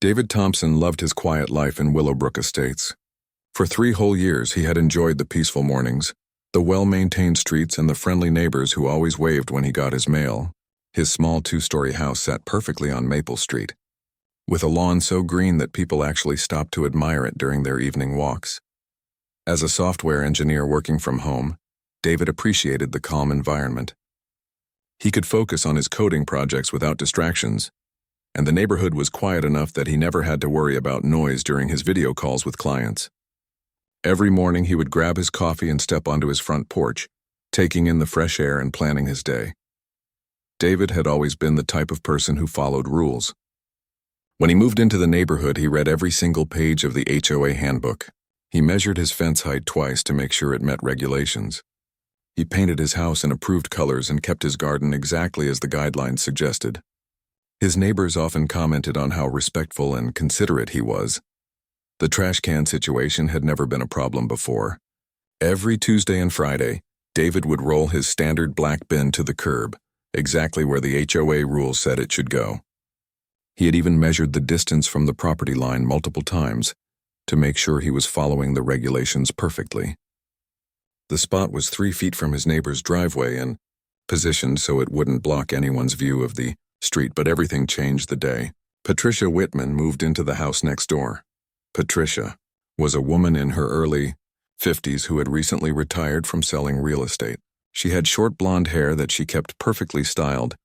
David Thompson loved his quiet life in Willowbrook Estates. For 3 whole years, he had enjoyed the peaceful mornings, the well-maintained streets, and the friendly neighbors who always waved when he got his mail. His small 2-story house sat perfectly on Maple Street, with a lawn so green that people actually stopped to admire it during their evening walks. As a software engineer working from home, David appreciated the calm environment. He could focus on his coding projects without distractions, and the neighborhood was quiet enough that he never had to worry about noise during his video calls with clients. Every morning he would grab his coffee and step onto his front porch, taking in the fresh air and planning his day. David had always been the type of person who followed rules. When he moved into the neighborhood, he read every single page of the HOA handbook. He measured his fence height twice to make sure it met regulations. He painted his house in approved colors and kept his garden exactly as the guidelines suggested. His neighbors often commented on how respectful and considerate he was. The trash can situation had never been a problem before. Every Tuesday and Friday, David would roll his standard black bin to the curb, exactly where the HOA rules said it should go. He had even measured the distance from the property line multiple times to make sure he was following the regulations perfectly. The spot was 3 feet from his neighbor's driveway and positioned so it wouldn't block anyone's view of the street, but everything changed the day. Patricia Whitman moved into the house next door. Patricia was a woman in her early 50s who had recently retired from selling real estate. She had short blonde hair that she kept perfectly styled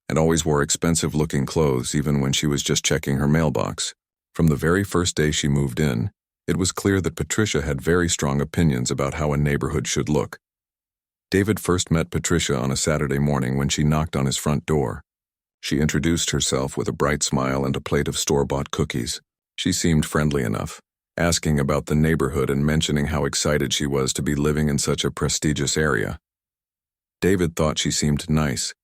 and always wore expensive-looking clothes even when she was just checking her mailbox. From the very first day she moved in, it was clear that Patricia had very strong opinions about how a neighborhood should look. David first met Patricia on a Saturday morning when she knocked on his front door. She introduced herself with a bright smile and a plate of store-bought cookies. She seemed friendly enough, asking about the neighborhood and mentioning how excited she was to be living in such a prestigious area. David thought she seemed nice,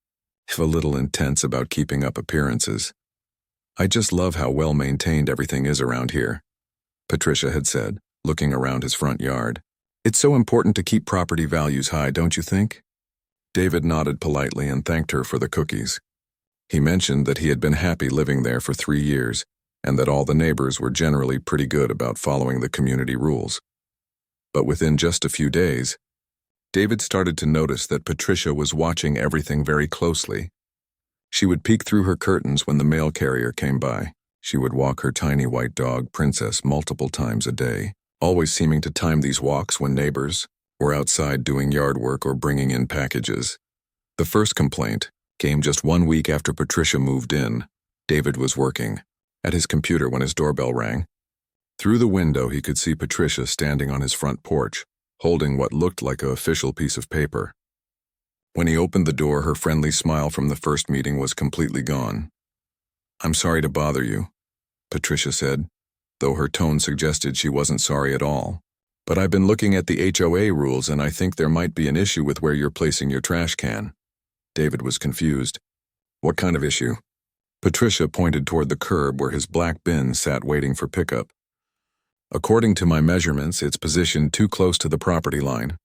if a little intense about keeping up appearances. "I just love how well-maintained everything is around here," Patricia had said, looking around his front yard. "It's so important to keep property values high, don't you think?" David nodded politely and thanked her for the cookies. He mentioned that he had been happy living there for 3 years, and that all the neighbors were generally pretty good about following the community rules. But within just a few days, David started to notice that Patricia was watching everything very closely. She would peek through her curtains when the mail carrier came by. She would walk her tiny white dog, Princess, multiple times a day, always seeming to time these walks when neighbors were outside doing yard work or bringing in packages. The first complaint came just 1 week after Patricia moved in. David was working at his computer when his doorbell rang. Through the window, he could see Patricia standing on his front porch, holding what looked like an official piece of paper. When he opened the door, her friendly smile from the first meeting was completely gone. "I'm sorry to bother you," Patricia said, though her tone suggested she wasn't sorry at all. "But I've been looking at the HOA rules and I think there might be an issue with where you're placing your trash can." David was confused. "What kind of issue?" Patricia pointed toward the curb where his black bin sat waiting for pickup. "According to my measurements, it's positioned too close to the property line.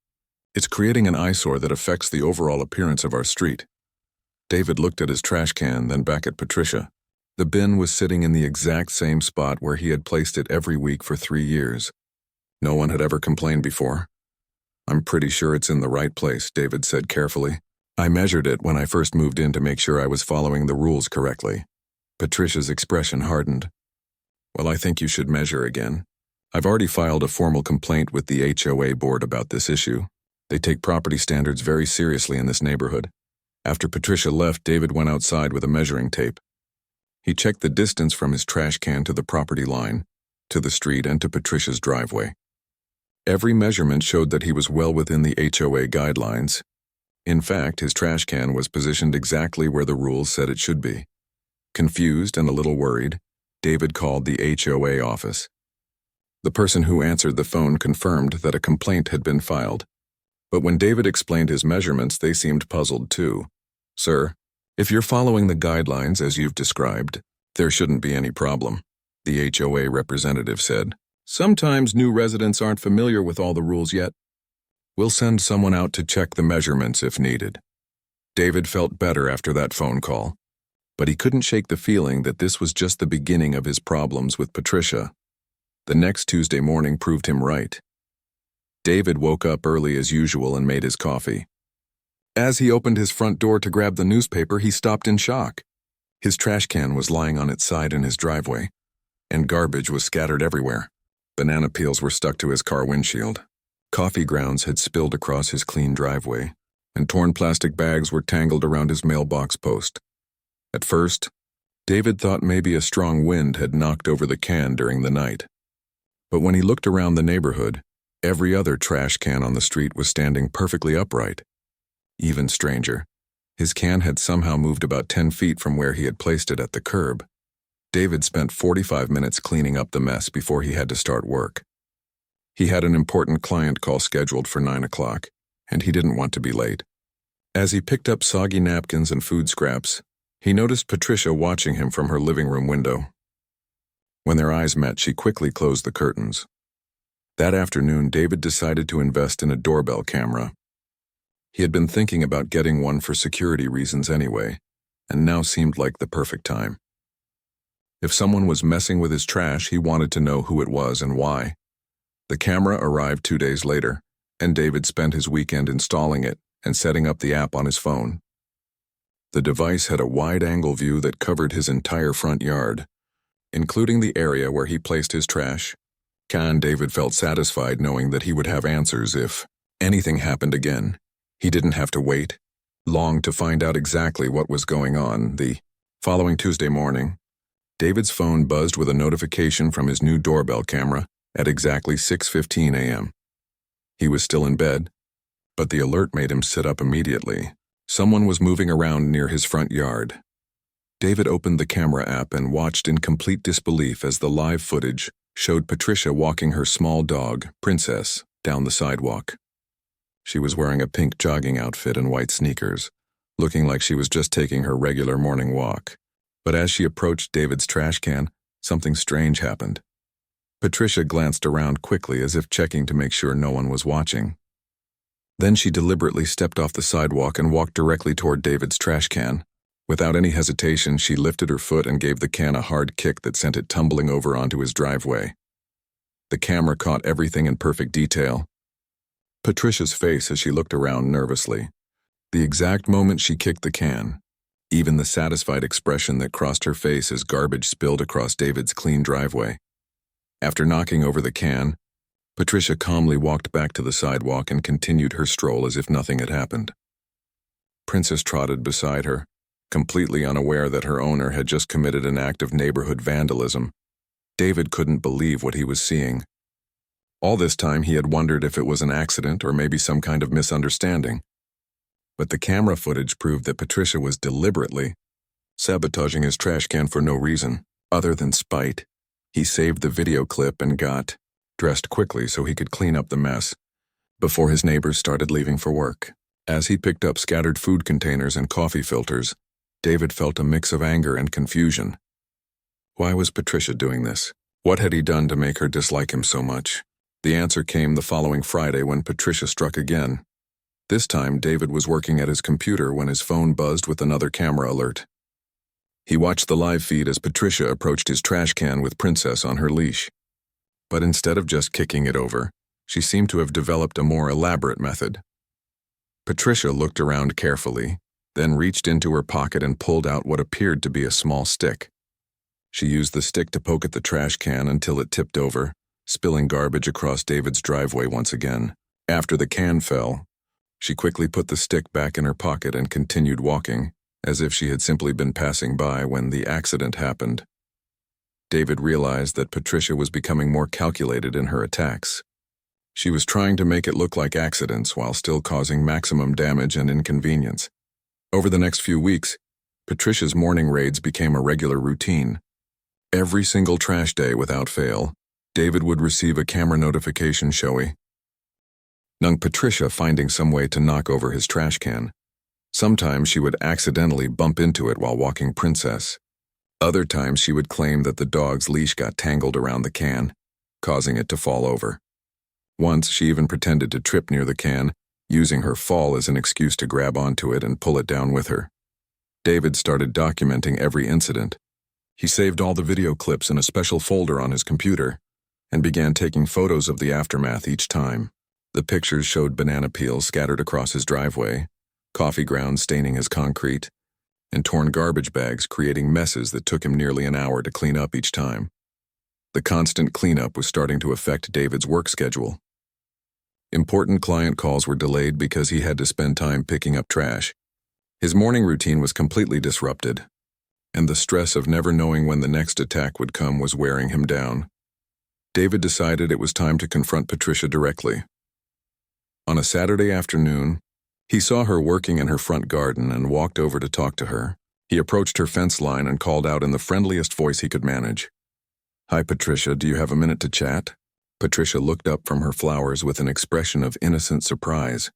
It's creating an eyesore that affects the overall appearance of our street." David looked at his trash can, then back at Patricia. The bin was sitting in the exact same spot where he had placed it every week for 3 years. No one had ever complained before. "I'm pretty sure it's in the right place," David said carefully. "I measured it when I first moved in to make sure I was following the rules correctly." Patricia's expression hardened. "Well, I think you should measure again. I've already filed a formal complaint with the HOA board about this issue. They take property standards very seriously in this neighborhood." After Patricia left, David went outside with a measuring tape. He checked the distance from his trash can to the property line, to the street, and to Patricia's driveway. Every measurement showed that he was well within the HOA guidelines. In fact, his trash can was positioned exactly where the rules said it should be. Confused and a little worried, David called the HOA office. The person who answered the phone confirmed that a complaint had been filed. But when David explained his measurements, they seemed puzzled too. "Sir, if you're following the guidelines as you've described, there shouldn't be any problem," the HOA representative said. "Sometimes new residents aren't familiar with all the rules yet. We'll send someone out to check the measurements if needed." David felt better after that phone call. But he couldn't shake the feeling that this was just the beginning of his problems with Patricia. The next Tuesday morning proved him right. David woke up early as usual and made his coffee. As he opened his front door to grab the newspaper, he stopped in shock. His trash can was lying on its side in his driveway, and garbage was scattered everywhere. Banana peels were stuck to his car windshield. Coffee grounds had spilled across his clean driveway, and torn plastic bags were tangled around his mailbox post. At first, David thought maybe a strong wind had knocked over the can during the night. But when he looked around the neighborhood, every other trash can on the street was standing perfectly upright. Even stranger, his can had somehow moved about 10 feet from where he had placed it at the curb. David spent 45 minutes cleaning up the mess before he had to start work. He had an important client call scheduled for 9 o'clock, and he didn't want to be late. As he picked up soggy napkins and food scraps, he noticed Patricia watching him from her living room window. When their eyes met, she quickly closed the curtains. That afternoon, David decided to invest in a doorbell camera. He had been thinking about getting one for security reasons anyway, and now seemed like the perfect time. If someone was messing with his trash, he wanted to know who it was and why. The camera arrived 2 days later, and David spent his weekend installing it and setting up the app on his phone. The device had a wide-angle view that covered his entire front yard, including the area where he placed his trash. David felt satisfied knowing that he would have answers if anything happened again. He didn't have to wait long to find out exactly what was going on. The following Tuesday morning, David's phone buzzed with a notification from his new doorbell camera at exactly 6:15 a.m. He was still in bed, but the alert made him sit up immediately. Someone was moving around near his front yard. David opened the camera app and watched in complete disbelief as the live footage showed Patricia walking her small dog, Princess, down the sidewalk. She was wearing a pink jogging outfit and white sneakers, looking like she was just taking her regular morning walk. But as she approached David's trash can, something strange happened. Patricia glanced around quickly as if checking to make sure no one was watching. Then she deliberately stepped off the sidewalk and walked directly toward David's trash can. Without any hesitation, she lifted her foot and gave the can a hard kick that sent it tumbling over onto his driveway. The camera caught everything in perfect detail. Patricia's face as she looked around nervously. The exact moment she kicked the can. Even the satisfied expression that crossed her face as garbage spilled across David's clean driveway. After knocking over the can, Patricia calmly walked back to the sidewalk and continued her stroll as if nothing had happened. Princess trotted beside her, completely unaware that her owner had just committed an act of neighborhood vandalism. David couldn't believe what he was seeing. All this time he had wondered if it was an accident or maybe some kind of misunderstanding. But the camera footage proved that Patricia was deliberately sabotaging his trash can for no reason other than spite. He saved the video clip and got dressed quickly so he could clean up the mess before his neighbors started leaving for work. As he picked up scattered food containers and coffee filters, David felt a mix of anger and confusion. Why was Patricia doing this? What had he done to make her dislike him so much? The answer came the following Friday when Patricia struck again. This time, David was working at his computer when his phone buzzed with another camera alert. He watched the live feed as Patricia approached his trash can with Princess on her leash. But instead of just kicking it over, she seemed to have developed a more elaborate method. Patricia looked around carefully, then reached into her pocket and pulled out what appeared to be a small stick. She used the stick to poke at the trash can until it tipped over, spilling garbage across David's driveway once again. After the can fell, she quickly put the stick back in her pocket and continued walking, as if she had simply been passing by when the accident happened. David realized that Patricia was becoming more calculated in her attacks. She was trying to make it look like accidents while still causing maximum damage and inconvenience. Over the next few weeks, Patricia's morning raids became a regular routine. Every single trash day without fail, David would receive a camera notification showing Patricia finding some way to knock over his trash can. Sometimes she would accidentally bump into it while walking Princess. Other times she would claim that the dog's leash got tangled around the can, causing it to fall over. Once she even pretended to trip near the can, using her fall as an excuse to grab onto it and pull it down with her. David started documenting every incident. He saved all the video clips in a special folder on his computer and began taking photos of the aftermath each time. The pictures showed banana peels scattered across his driveway, coffee grounds staining his concrete, and torn garbage bags creating messes that took him nearly an hour to clean up each time. The constant cleanup was starting to affect David's work schedule. Important client calls were delayed because he had to spend time picking up trash. His morning routine was completely disrupted, and the stress of never knowing when the next attack would come was wearing him down. David decided it was time to confront Patricia directly. On a Saturday afternoon, he saw her working in her front garden and walked over to talk to her. He approached her fence line and called out in the friendliest voice he could manage. "Hi, Patricia, do you have a minute to chat?" Patricia looked up from her flowers with an expression of innocent surprise.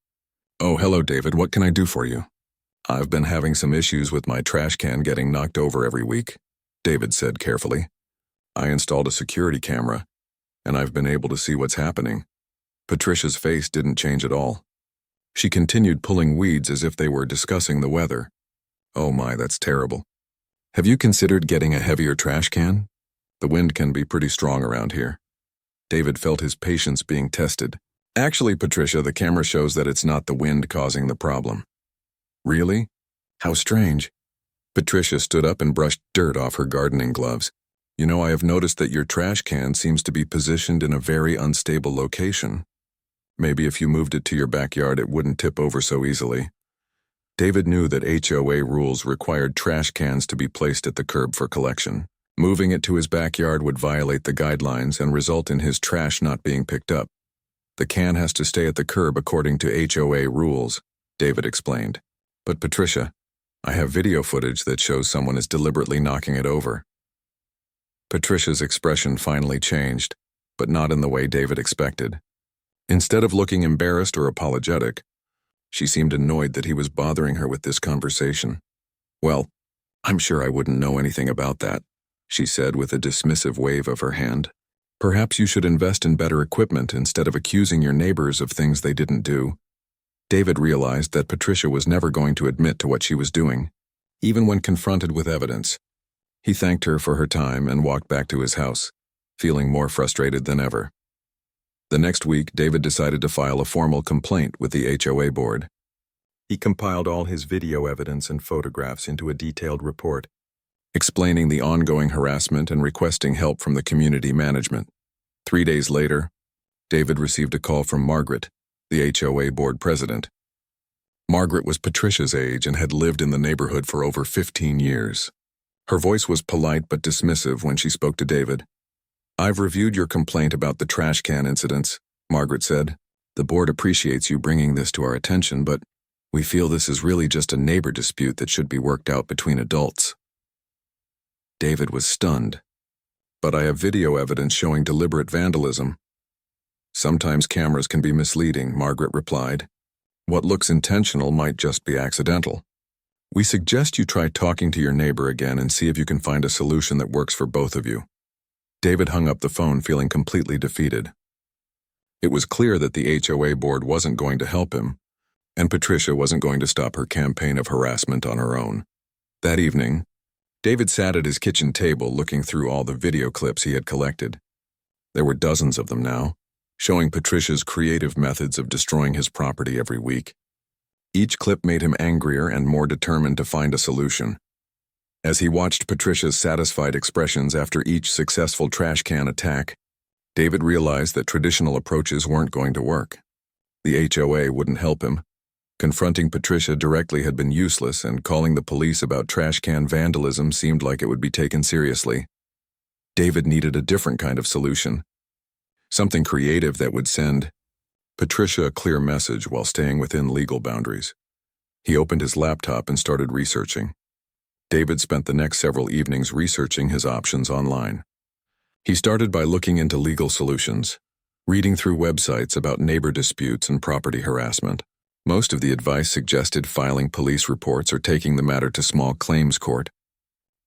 "Oh, hello, David. What can I do for you?" "I've been having some issues with my trash can getting knocked over every week," David said carefully. "I installed a security camera, and I've been able to see what's happening." Patricia's face didn't change at all. She continued pulling weeds as if they were discussing the weather. "Oh my, that's terrible. Have you considered getting a heavier trash can? The wind can be pretty strong around here." David felt his patience being tested. "Actually, Patricia, the camera shows that it's not the wind causing the problem." "Really? How strange." Patricia stood up and brushed dirt off her gardening gloves. "You know, I have noticed that your trash can seems to be positioned in a very unstable location. Maybe if you moved it to your backyard, it wouldn't tip over so easily." David knew that HOA rules required trash cans to be placed at the curb for collection. Moving it to his backyard would violate the guidelines and result in his trash not being picked up. "The can has to stay at the curb according to HOA rules," David explained. "But Patricia, I have video footage that shows someone is deliberately knocking it over." Patricia's expression finally changed, but not in the way David expected. Instead of looking embarrassed or apologetic, she seemed annoyed that he was bothering her with this conversation. "Well, I'm sure I wouldn't know anything about that," she said with a dismissive wave of her hand. "Perhaps you should invest in better equipment instead of accusing your neighbors of things they didn't do." David realized that Patricia was never going to admit to what she was doing, even when confronted with evidence. He thanked her for her time and walked back to his house, feeling more frustrated than ever. The next week, David decided to file a formal complaint with the HOA board. He compiled all his video evidence and photographs into a detailed report, explaining the ongoing harassment and requesting help from the community management. 3 days later, David received a call from Margaret, the HOA board president. Margaret was Patricia's age and had lived in the neighborhood for over 15 years. Her voice was polite but dismissive when she spoke to David. "I've reviewed your complaint about the trash can incidents," Margaret said. "The board appreciates you bringing this to our attention, but we feel this is really just a neighbor dispute that should be worked out between adults." David was stunned. "But I have video evidence showing deliberate vandalism." "Sometimes cameras can be misleading," Margaret replied. "What looks intentional might just be accidental. We suggest you try talking to your neighbor again and see if you can find a solution that works for both of you." David hung up the phone feeling completely defeated. It was clear that the HOA board wasn't going to help him, and Patricia wasn't going to stop her campaign of harassment on her own. That evening, David sat at his kitchen table looking through all the video clips he had collected. There were dozens of them now, showing Patricia's creative methods of destroying his property every week. Each clip made him angrier and more determined to find a solution. As he watched Patricia's satisfied expressions after each successful trash can attack, David realized that traditional approaches weren't going to work. The HOA wouldn't help him. Confronting Patricia directly had been useless, and calling the police about trash can vandalism seemed like it would be taken seriously. David needed a different kind of solution. Something creative that would send Patricia a clear message while staying within legal boundaries. He opened his laptop and started researching. David spent the next several evenings researching his options online. He started by looking into legal solutions, reading through websites about neighbor disputes and property harassment. Most of the advice suggested filing police reports or taking the matter to small claims court.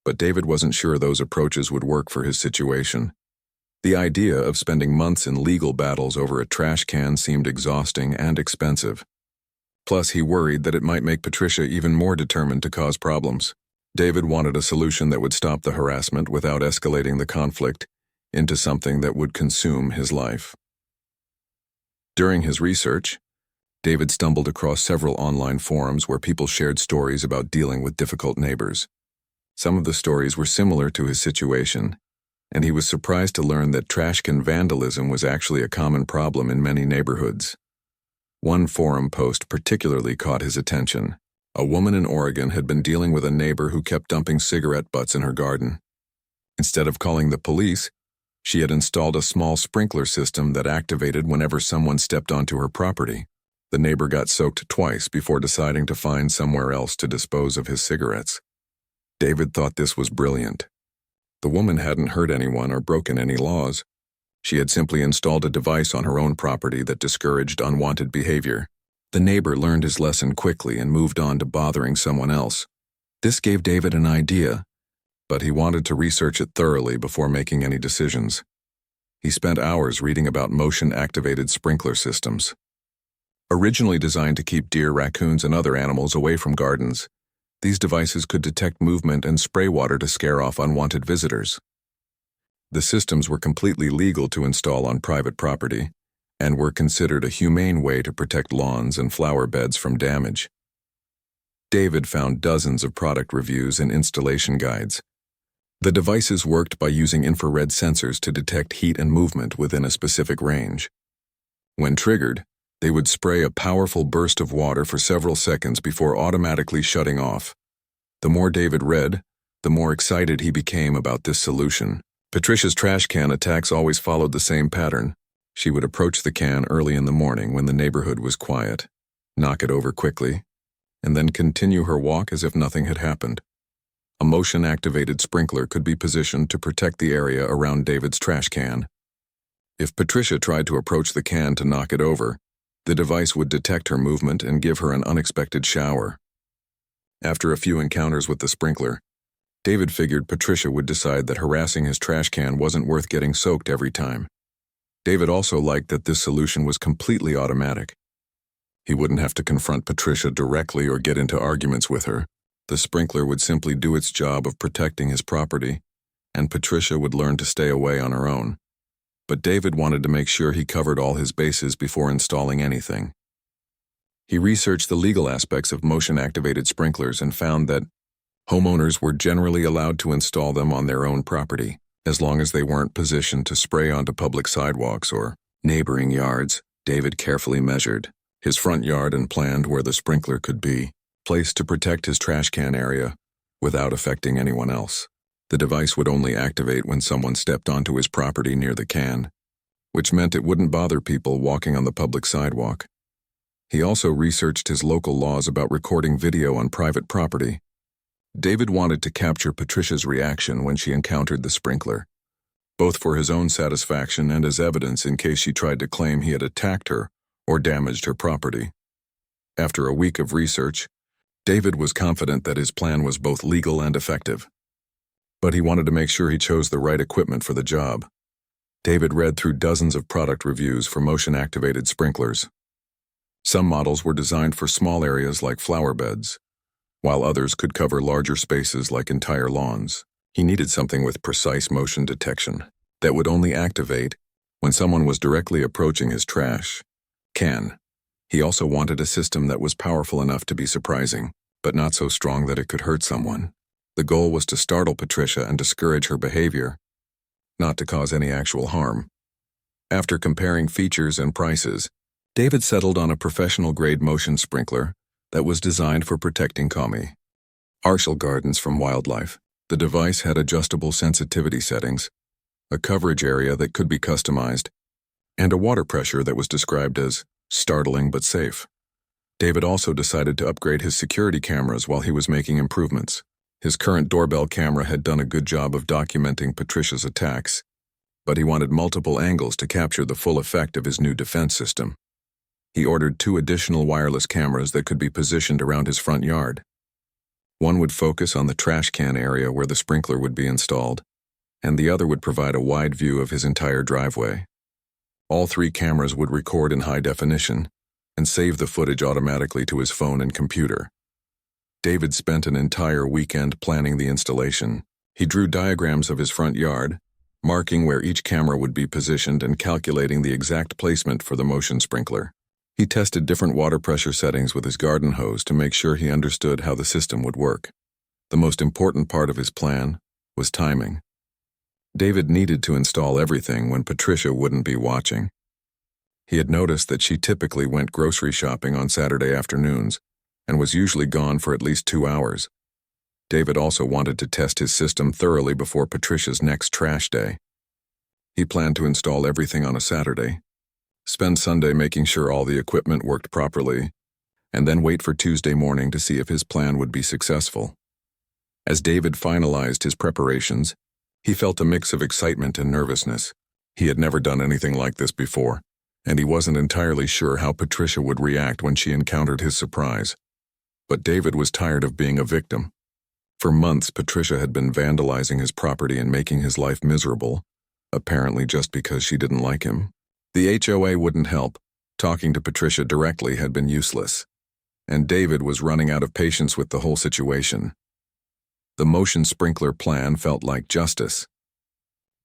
But David wasn't sure those approaches would work for his situation. The idea of spending months in legal battles over a trash can seemed exhausting and expensive. Plus, he worried that it might make Patricia even more determined to cause problems. David wanted a solution that would stop the harassment without escalating the conflict into something that would consume his life. During his research, David stumbled across several online forums where people shared stories about dealing with difficult neighbors. Some of the stories were similar to his situation, and he was surprised to learn that trash can vandalism was actually a common problem in many neighborhoods. One forum post particularly caught his attention. A woman in Oregon had been dealing with a neighbor who kept dumping cigarette butts in her garden. Instead of calling the police, she had installed a small sprinkler system that activated whenever someone stepped onto her property. The neighbor got soaked twice before deciding to find somewhere else to dispose of his cigarettes. David thought this was brilliant. The woman hadn't hurt anyone or broken any laws. She had simply installed a device on her own property that discouraged unwanted behavior. The neighbor learned his lesson quickly and moved on to bothering someone else. This gave David an idea, but he wanted to research it thoroughly before making any decisions. He spent hours reading about motion-activated sprinkler systems. Originally designed to keep deer, raccoons, and other animals away from gardens, these devices could detect movement and spray water to scare off unwanted visitors. The systems were completely legal to install on private property and were considered a humane way to protect lawns and flower beds from damage. David found dozens of product reviews and installation guides. The devices worked by using infrared sensors to detect heat and movement within a specific range. When triggered, they would spray a powerful burst of water for several seconds before automatically shutting off. The more David read, the more excited he became about this solution. Patricia's trash can attacks always followed the same pattern. She would approach the can early in the morning when the neighborhood was quiet, knock it over quickly, and then continue her walk as if nothing had happened. A motion-activated sprinkler could be positioned to protect the area around David's trash can. If Patricia tried to approach the can to knock it over, the device would detect her movement and give her an unexpected shower. After a few encounters with the sprinkler, David figured Patricia would decide that harassing his trash can wasn't worth getting soaked every time. David also liked that this solution was completely automatic. He wouldn't have to confront Patricia directly or get into arguments with her. The sprinkler would simply do its job of protecting his property, and Patricia would learn to stay away on her own. But David wanted to make sure he covered all his bases before installing anything. He researched the legal aspects of motion-activated sprinklers and found that homeowners were generally allowed to install them on their own property, as long as they weren't positioned to spray onto public sidewalks or neighboring yards. David carefully measured his front yard and planned where the sprinkler could be placed to protect his trash can area without affecting anyone else. The device would only activate when someone stepped onto his property near the can, which meant it wouldn't bother people walking on the public sidewalk. He also researched his local laws about recording video on private property. David wanted to capture Patricia's reaction when she encountered the sprinkler, both for his own satisfaction and as evidence in case she tried to claim he had attacked her or damaged her property. After a week of research, David was confident that his plan was both legal and effective. But he wanted to make sure he chose the right equipment for the job. David read through dozens of product reviews for motion-activated sprinklers. Some models were designed for small areas like flower beds, while others could cover larger spaces like entire lawns. He needed something with precise motion detection that would only activate when someone was directly approaching his trash can. He also wanted a system that was powerful enough to be surprising, but not so strong that it could hurt someone. The goal was to startle Patricia and discourage her behavior, not to cause any actual harm. After comparing features and prices, David settled on a professional-grade motion sprinkler that was designed for protecting commercial gardens from wildlife. The device had adjustable sensitivity settings, a coverage area that could be customized, and a water pressure that was described as startling but safe. David also decided to upgrade his security cameras while he was making improvements. His current doorbell camera had done a good job of documenting Patricia's attacks, but he wanted multiple angles to capture the full effect of his new defense system. He ordered 2 additional wireless cameras that could be positioned around his front yard. One would focus on the trash can area where the sprinkler would be installed, and the other would provide a wide view of his entire driveway. All 3 cameras would record in high definition, and save the footage automatically to his phone and computer. David spent an entire weekend planning the installation. He drew diagrams of his front yard, marking where each camera would be positioned and calculating the exact placement for the motion sprinkler. He tested different water pressure settings with his garden hose to make sure he understood how the system would work. The most important part of his plan was timing. David needed to install everything when Patricia wouldn't be watching. He had noticed that she typically went grocery shopping on Saturday afternoons and was usually gone for at least 2 hours. David also wanted to test his system thoroughly before Patricia's next trash day. He planned to install everything on a Saturday, spend Sunday making sure all the equipment worked properly, and then wait for Tuesday morning to see if his plan would be successful. As David finalized his preparations, he felt a mix of excitement and nervousness. He had never done anything like this before, and he wasn't entirely sure how Patricia would react when she encountered his surprise. But David was tired of being a victim. For months, Patricia had been vandalizing his property and making his life miserable, apparently just because she didn't like him. The HOA wouldn't help. Talking to Patricia directly had been useless, and David was running out of patience with the whole situation. The motion sprinkler plan felt like justice.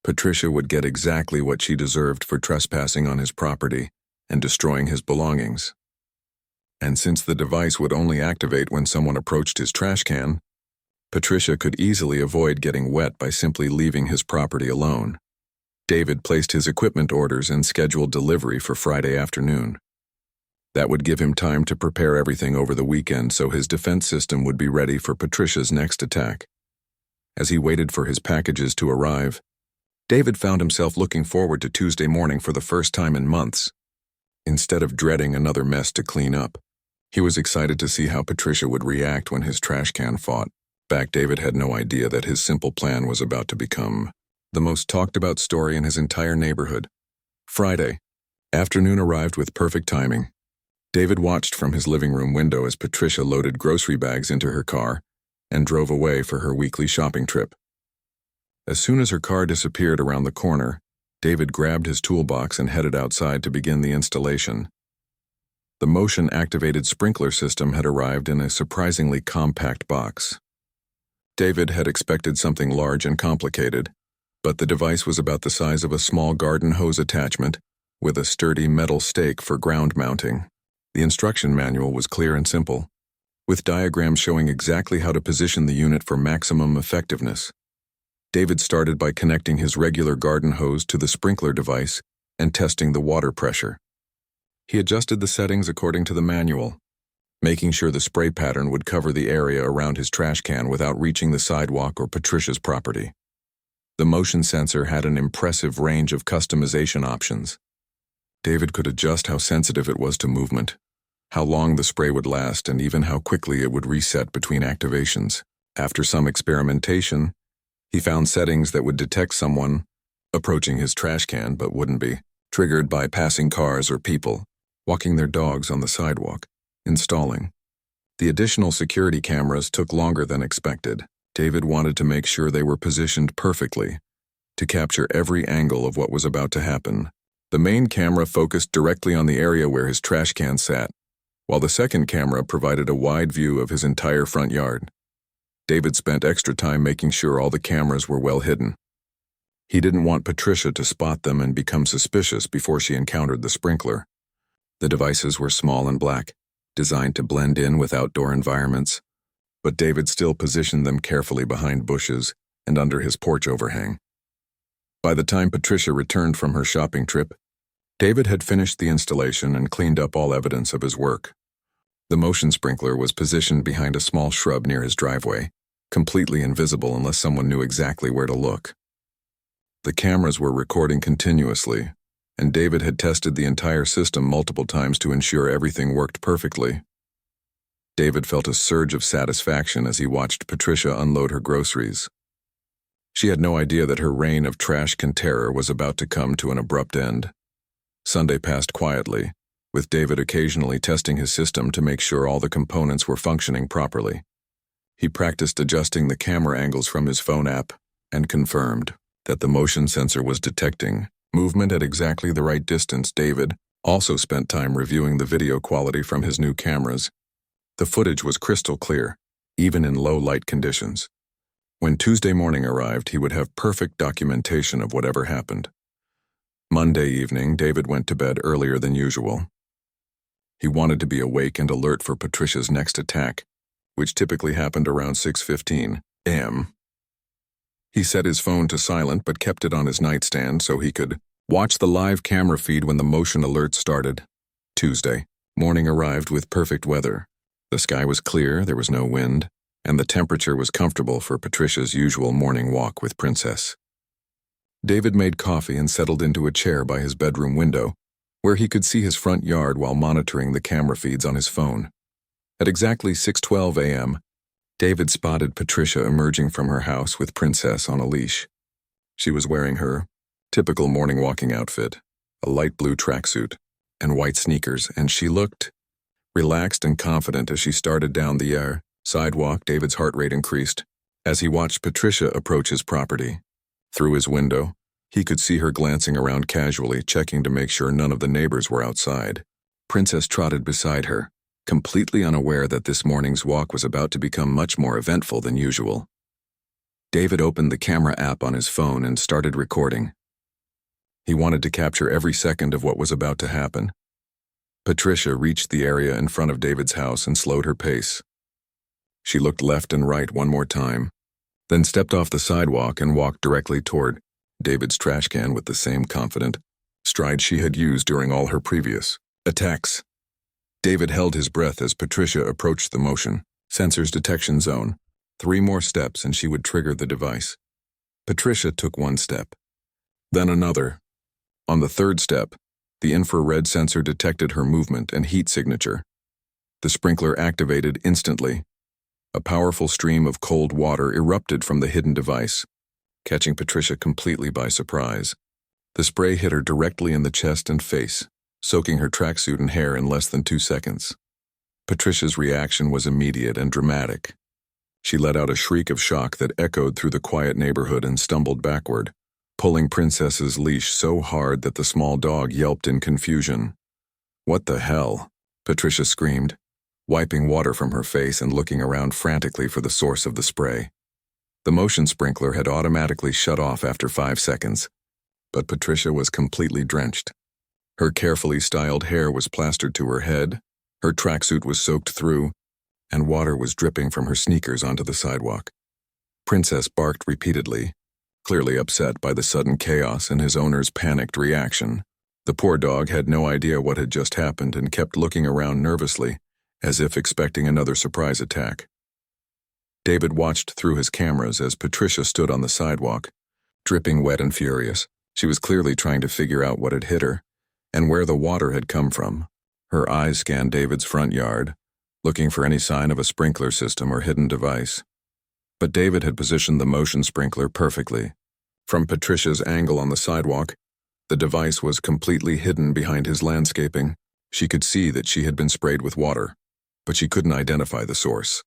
Patricia would get exactly what she deserved for trespassing on his property and destroying his belongings. And since the device would only activate when someone approached his trash can, Patricia could easily avoid getting wet by simply leaving his property alone. David placed his equipment orders and scheduled delivery for Friday afternoon. That would give him time to prepare everything over the weekend so his defense system would be ready for Patricia's next attack. As he waited for his packages to arrive, David found himself looking forward to Tuesday morning for the first time in months. Instead of dreading another mess to clean up, he was excited to see how Patricia would react when his trash can fought back. David had no idea that his simple plan was about to become the most talked-about story in his entire neighborhood. Friday afternoon arrived with perfect timing. David watched from his living room window as Patricia loaded grocery bags into her car and drove away for her weekly shopping trip. As soon as her car disappeared around the corner, David grabbed his toolbox and headed outside to begin the installation. The motion-activated sprinkler system had arrived in a surprisingly compact box. David had expected something large and complicated, but the device was about the size of a small garden hose attachment with a sturdy metal stake for ground mounting. The instruction manual was clear and simple, with diagrams showing exactly how to position the unit for maximum effectiveness. David started by connecting his regular garden hose to the sprinkler device and testing the water pressure. He adjusted the settings according to the manual, making sure the spray pattern would cover the area around his trash can without reaching the sidewalk or Patricia's property. The motion sensor had an impressive range of customization options. David could adjust how sensitive it was to movement, how long the spray would last, and even how quickly it would reset between activations. After some experimentation, he found settings that would detect someone approaching his trash can but wouldn't be triggered by passing cars or people walking their dogs on the sidewalk. Installing the additional security cameras took longer than expected. David wanted to make sure they were positioned perfectly to capture every angle of what was about to happen. The main camera focused directly on the area where his trash can sat, while the second camera provided a wide view of his entire front yard. David spent extra time making sure all the cameras were well hidden. He didn't want Patricia to spot them and become suspicious before she encountered the sprinkler. The devices were small and black, designed to blend in with outdoor environments, but David still positioned them carefully behind bushes and under his porch overhang. By the time Patricia returned from her shopping trip, David had finished the installation and cleaned up all evidence of his work. The motion sprinkler was positioned behind a small shrub near his driveway, completely invisible unless someone knew exactly where to look. The cameras were recording continuously, and David had tested the entire system multiple times to ensure everything worked perfectly. David felt a surge of satisfaction as he watched Patricia unload her groceries. She had no idea that her reign of trash can terror was about to come to an abrupt end. Sunday passed quietly, with David occasionally testing his system to make sure all the components were functioning properly. He practiced adjusting the camera angles from his phone app and confirmed that the motion sensor was detecting movement at exactly the right distance. David also spent time reviewing the video quality from his new cameras. The footage was crystal clear, even in low-light conditions. When Tuesday morning arrived, he would have perfect documentation of whatever happened. Monday evening, David went to bed earlier than usual. He wanted to be awake and alert for Patricia's next attack, which typically happened around 6:15 a.m. He set his phone to silent but kept it on his nightstand so he could watch the live camera feed when the motion alert started. Tuesday morning arrived with perfect weather. The sky was clear, there was no wind, and the temperature was comfortable for Patricia's usual morning walk with Princess. David made coffee and settled into a chair by his bedroom window, where he could see his front yard while monitoring the camera feeds on his phone. At exactly 6:12 a.m., David spotted Patricia emerging from her house with Princess on a leash. She was wearing her typical morning walking outfit, a light blue tracksuit, and white sneakers, and she looked relaxed and confident as she started down the sidewalk. David's heart rate increased as he watched Patricia approach his property. Through his window, he could see her glancing around casually, checking to make sure none of the neighbors were outside. Princess trotted beside her, completely unaware that this morning's walk was about to become much more eventful than usual. David opened the camera app on his phone and started recording. He wanted to capture every second of what was about to happen. Patricia reached the area in front of David's house and slowed her pace. She looked left and right one more time, then stepped off the sidewalk and walked directly toward David's trash can with the same confident stride she had used during all her previous attacks. David held his breath as Patricia approached the motion sensors detection zone. 3 more steps and she would trigger the device. Patricia took 1 step, then another. On the 3rd step, the infrared sensor detected her movement and heat signature. The sprinkler activated instantly. A powerful stream of cold water erupted from the hidden device, catching Patricia completely by surprise. The spray hit her directly in the chest and face, soaking her tracksuit and hair in less than 2 seconds. Patricia's reaction was immediate and dramatic. She let out a shriek of shock that echoed through the quiet neighborhood and stumbled backward, pulling Princess's leash so hard that the small dog yelped in confusion. "What the hell?" Patricia screamed, wiping water from her face and looking around frantically for the source of the spray. The motion sprinkler had automatically shut off after 5 seconds, but Patricia was completely drenched. Her carefully styled hair was plastered to her head, her tracksuit was soaked through, and water was dripping from her sneakers onto the sidewalk. Princess barked repeatedly, clearly upset by the sudden chaos and his owner's panicked reaction. The poor dog had no idea what had just happened and kept looking around nervously, as if expecting another surprise attack. David watched through his cameras as Patricia stood on the sidewalk, dripping wet and furious. She was clearly trying to figure out what had hit her and where the water had come from. Her eyes scanned David's front yard, looking for any sign of a sprinkler system or hidden device. But David had positioned the motion sprinkler perfectly. From Patricia's angle on the sidewalk, the device was completely hidden behind his landscaping. She could see that she had been sprayed with water, but she couldn't identify the source.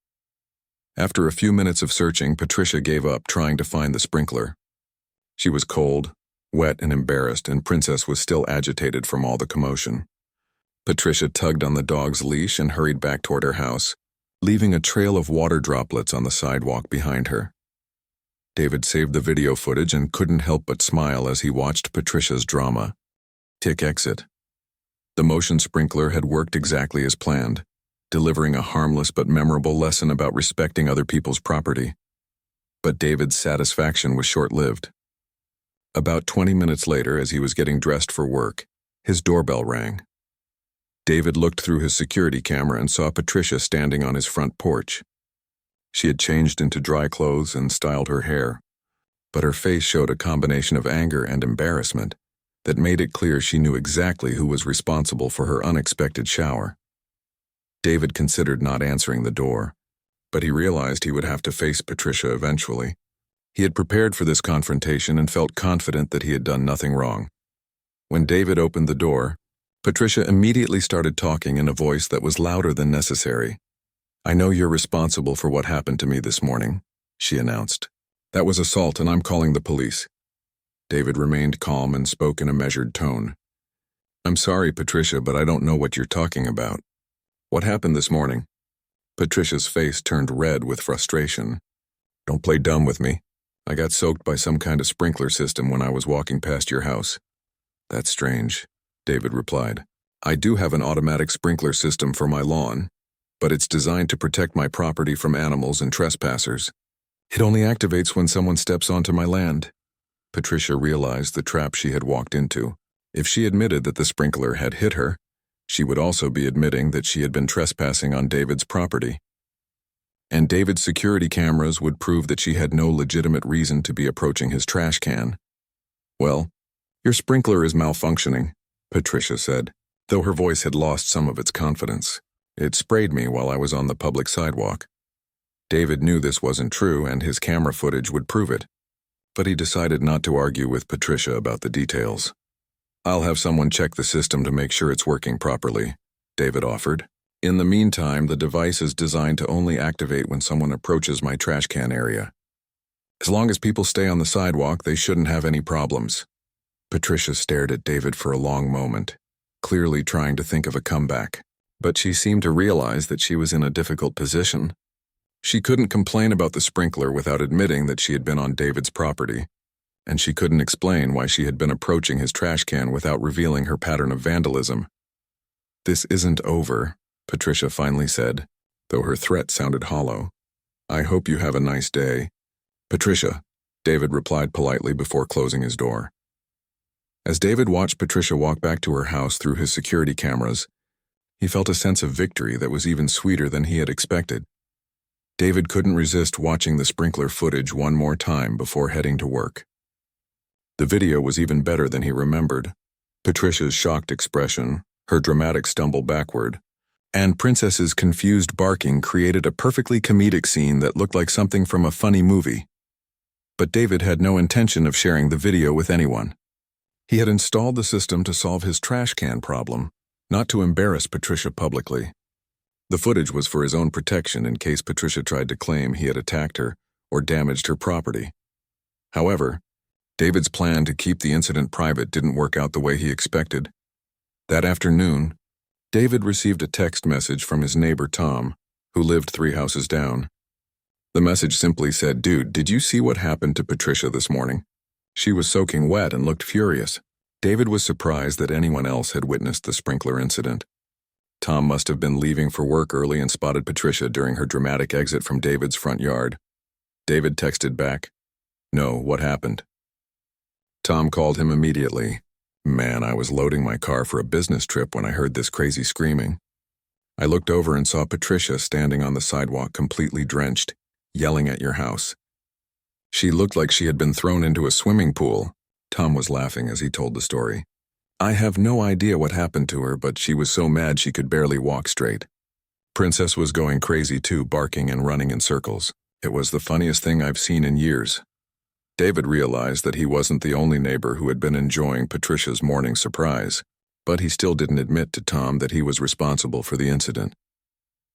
After a few minutes of searching, Patricia gave up trying to find the sprinkler. She was cold, wet, and embarrassed, and Princess was still agitated from all the commotion. Patricia tugged on the dog's leash and hurried back toward her house, leaving a trail of water droplets on the sidewalk behind her. David saved the video footage and couldn't help but smile as he watched Patricia's drama. Tick exit. The motion sprinkler had worked exactly as planned, delivering a harmless but memorable lesson about respecting other people's property. But David's satisfaction was short-lived. About 20 minutes later, as he was getting dressed for work, his doorbell rang. David looked through his security camera and saw Patricia standing on his front porch. She had changed into dry clothes and styled her hair, but her face showed a combination of anger and embarrassment that made it clear she knew exactly who was responsible for her unexpected shower. David considered not answering the door, but he realized he would have to face Patricia eventually. He had prepared for this confrontation and felt confident that he had done nothing wrong. When David opened the door, Patricia immediately started talking in a voice that was louder than necessary. "I know you're responsible for what happened to me this morning," she announced. "That was assault and I'm calling the police." David remained calm and spoke in a measured tone. I'm sorry, Patricia, but I don't know what you're talking about. What happened this morning? Patricia's face turned red with frustration. Don't play dumb with me. I got soaked by some kind of sprinkler system when I was walking past your house. That's strange, David replied. I do have an automatic sprinkler system for my lawn, but it's designed to protect my property from animals and trespassers. It only activates when someone steps onto my land. Patricia realized the trap she had walked into. If she admitted that the sprinkler had hit her, she would also be admitting that she had been trespassing on David's property. And David's security cameras would prove that she had no legitimate reason to be approaching his trash can. Well, your sprinkler is malfunctioning, Patricia said, though her voice had lost some of its confidence. It sprayed me while I was on the public sidewalk. David knew this wasn't true and his camera footage would prove it, but he decided not to argue with Patricia about the details. I'll have someone check the system to make sure it's working properly, David offered. In the meantime, the device is designed to only activate when someone approaches my trash can area. As long as people stay on the sidewalk, they shouldn't have any problems. Patricia stared at David for a long moment, clearly trying to think of a comeback. But she seemed to realize that she was in a difficult position. She couldn't complain about the sprinkler without admitting that she had been on David's property, and she couldn't explain why she had been approaching his trash can without revealing her pattern of vandalism. This isn't over, Patricia finally said, though her threat sounded hollow. I hope you have a nice day. Patricia, David replied politely before closing his door. As David watched Patricia walk back to her house through his security cameras, he felt a sense of victory that was even sweeter than he had expected. David couldn't resist watching the sprinkler footage one more time before heading to work. The video was even better than he remembered. Patricia's shocked expression, her dramatic stumble backward, and Princess's confused barking created a perfectly comedic scene that looked like something from a funny movie. But David had no intention of sharing the video with anyone. He had installed the system to solve his trash can problem, not to embarrass Patricia publicly. The footage was for his own protection in case Patricia tried to claim he had attacked her or damaged her property. However, David's plan to keep the incident private didn't work out the way he expected. That afternoon, David received a text message from his neighbor Tom, who lived 3 houses down. The message simply said, "Dude, did you see what happened to Patricia this morning? She was soaking wet and looked furious." David was surprised that anyone else had witnessed the sprinkler incident. Tom must have been leaving for work early and spotted Patricia during her dramatic exit from David's front yard. David texted back, "No, what happened?" Tom called him immediately. "Man, I was loading my car for a business trip when I heard this crazy screaming. I looked over and saw Patricia standing on the sidewalk completely drenched, yelling at your house. She looked like she had been thrown into a swimming pool." Tom was laughing as he told the story. "I have no idea what happened to her, but she was so mad she could barely walk straight. Princess was going crazy too, barking and running in circles. It was the funniest thing I've seen in years." David realized that he wasn't the only neighbor who had been enjoying Patricia's morning surprise, but he still didn't admit to Tom that he was responsible for the incident.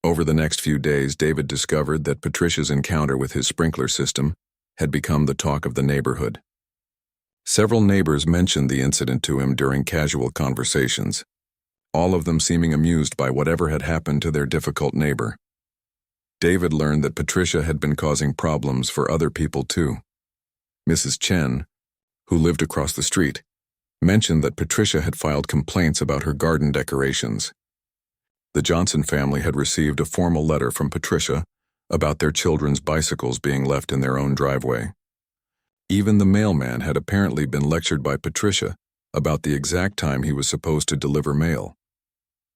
Over the next few days, David discovered that Patricia's encounter with his sprinkler system had become the talk of the neighborhood. Several neighbors mentioned the incident to him during casual conversations, all of them seeming amused by whatever had happened to their difficult neighbor. David learned that Patricia had been causing problems for other people too. Mrs. Chen, who lived across the street, mentioned that Patricia had filed complaints about her garden decorations. The Johnson family had received a formal letter from Patricia about their children's bicycles being left in their own driveway. Even the mailman had apparently been lectured by Patricia about the exact time he was supposed to deliver mail.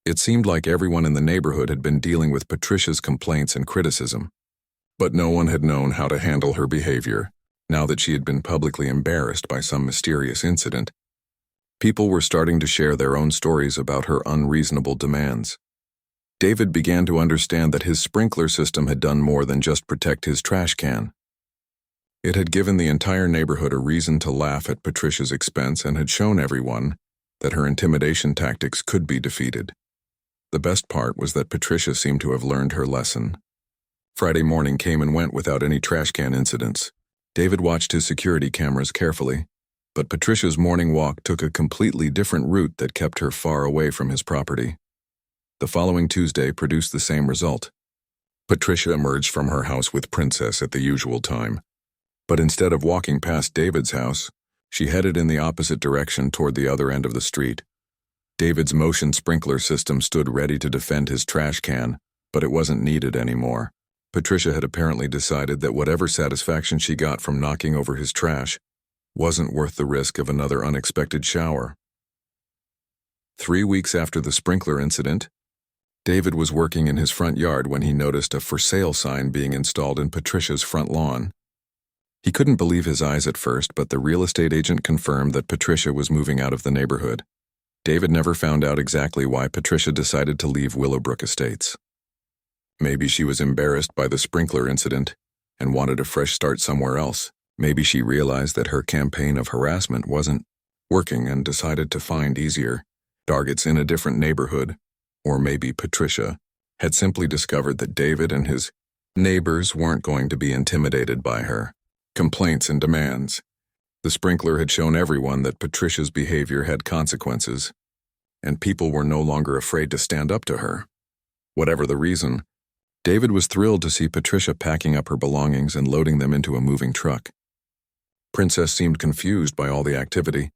It seemed like everyone in the neighborhood had been dealing with Patricia's complaints and criticism, but no one had known how to handle her behavior. Now that she had been publicly embarrassed by some mysterious incident, people were starting to share their own stories about her unreasonable demands. David began to understand that his sprinkler system had done more than just protect his trash can. It had given the entire neighborhood a reason to laugh at Patricia's expense and had shown everyone that her intimidation tactics could be defeated. The best part was that Patricia seemed to have learned her lesson. Friday morning came and went without any trash can incidents. David watched his security cameras carefully, But Patricia's morning walk took a completely different route that kept her far away from his property. The following Tuesday produced the same result. Patricia emerged from her house with Princess at the usual time. But instead of walking past David's house, she headed in the opposite direction toward the other end of the street. David's motion sprinkler system stood ready to defend his trash can, but it wasn't needed anymore. Patricia had apparently decided that whatever satisfaction she got from knocking over his trash wasn't worth the risk of another unexpected shower. 3 weeks after the sprinkler incident, David was working in his front yard when he noticed a for sale sign being installed in Patricia's front lawn. He couldn't believe his eyes at first, but the real estate agent confirmed that Patricia was moving out of the neighborhood. David never found out exactly why Patricia decided to leave Willowbrook Estates. Maybe she was embarrassed by the sprinkler incident and wanted a fresh start somewhere else. Maybe she realized that her campaign of harassment wasn't working and decided to find easier targets in a different neighborhood. Or maybe Patricia had simply discovered that David and his neighbors weren't going to be intimidated by her complaints and demands. The sprinkler had shown everyone that Patricia's behavior had consequences, and people were no longer afraid to stand up to her. Whatever the reason, David was thrilled to see Patricia packing up her belongings and loading them into a moving truck. Princess seemed confused by all the activity,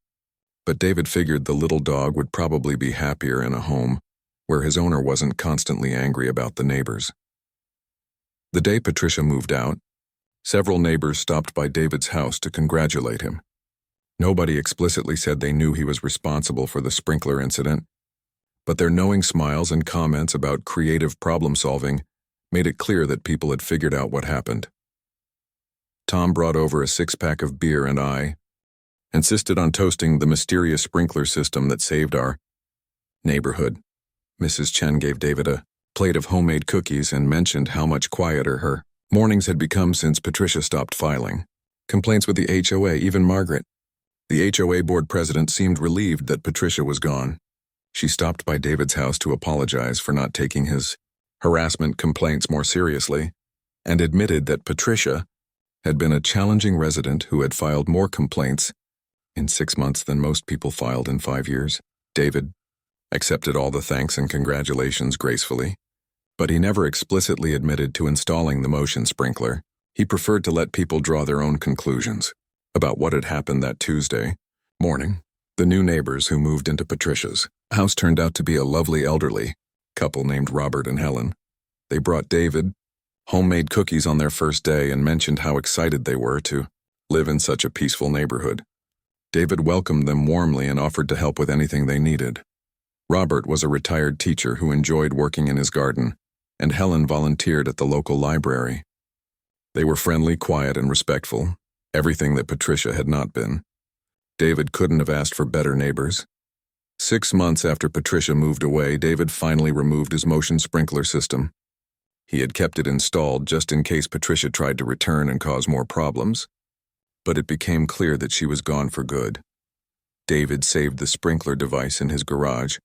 but David figured the little dog would probably be happier in a home where his owner wasn't constantly angry about the neighbors. The day Patricia moved out, several neighbors stopped by David's house to congratulate him. Nobody explicitly said they knew he was responsible for the sprinkler incident, but their knowing smiles and comments about creative problem-solving made it clear that people had figured out what happened. Tom brought over a 6-pack of beer and I insisted on toasting the mysterious sprinkler system that saved our neighborhood. Mrs. Chen gave David a plate of homemade cookies and mentioned how much quieter her mornings had become since Patricia stopped filing complaints with the HOA. Even Margaret, the HOA board president, seemed relieved that Patricia was gone. She stopped by David's house to apologize for not taking his harassment complaints more seriously and admitted that Patricia had been a challenging resident who had filed more complaints in 6 months than most people filed in 5 years. David accepted all the thanks and congratulations gracefully, but he never explicitly admitted to installing the motion sprinkler. He preferred to let people draw their own conclusions about what had happened that Tuesday morning. The new neighbors who moved into Patricia's house turned out to be a lovely elderly couple named Robert and Helen. They brought David homemade cookies on their first day and mentioned how excited they were to live in such a peaceful neighborhood. David welcomed them warmly and offered to help with anything they needed. Robert was a retired teacher who enjoyed working in his garden, and Helen volunteered at the local library. They were friendly, quiet, and respectful, everything that Patricia had not been. David couldn't have asked for better neighbors. 6 months after Patricia moved away, David finally removed his motion sprinkler system. He had kept it installed just in case Patricia tried to return and cause more problems, but it became clear that she was gone for good. David saved the sprinkler device in his garage,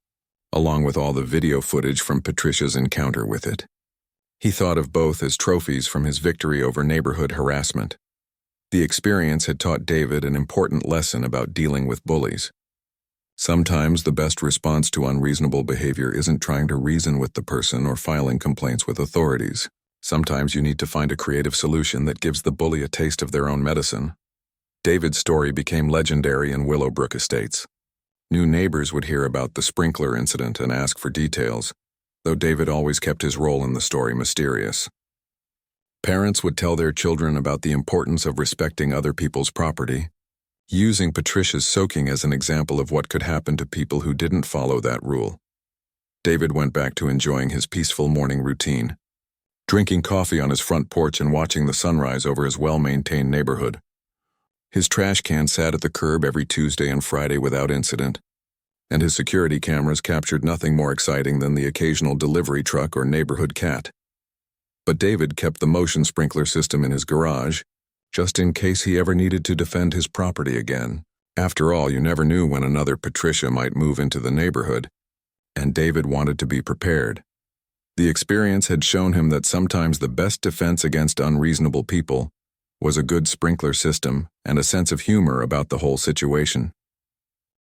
along with all the video footage from Patricia's encounter with it. He thought of both as trophies from his victory over neighborhood harassment. The experience had taught David an important lesson about dealing with bullies. Sometimes the best response to unreasonable behavior isn't trying to reason with the person or filing complaints with authorities. Sometimes you need to find a creative solution that gives the bully a taste of their own medicine. David's story became legendary in Willowbrook Estates. New neighbors would hear about the sprinkler incident and ask for details, though David always kept his role in the story mysterious. Parents would tell their children about the importance of respecting other people's property, using Patricia's soaking as an example of what could happen to people who didn't follow that rule. David went back to enjoying his peaceful morning routine, drinking coffee on his front porch and watching the sunrise over his well-maintained neighborhood. His trash can sat at the curb every Tuesday and Friday without incident, and his security cameras captured nothing more exciting than the occasional delivery truck or neighborhood cat. But David kept the motion sprinkler system in his garage, just in case he ever needed to defend his property again. After all, you never knew when another Patricia might move into the neighborhood, and David wanted to be prepared. The experience had shown him that sometimes the best defense against unreasonable people was a good sprinkler system and a sense of humor about the whole situation.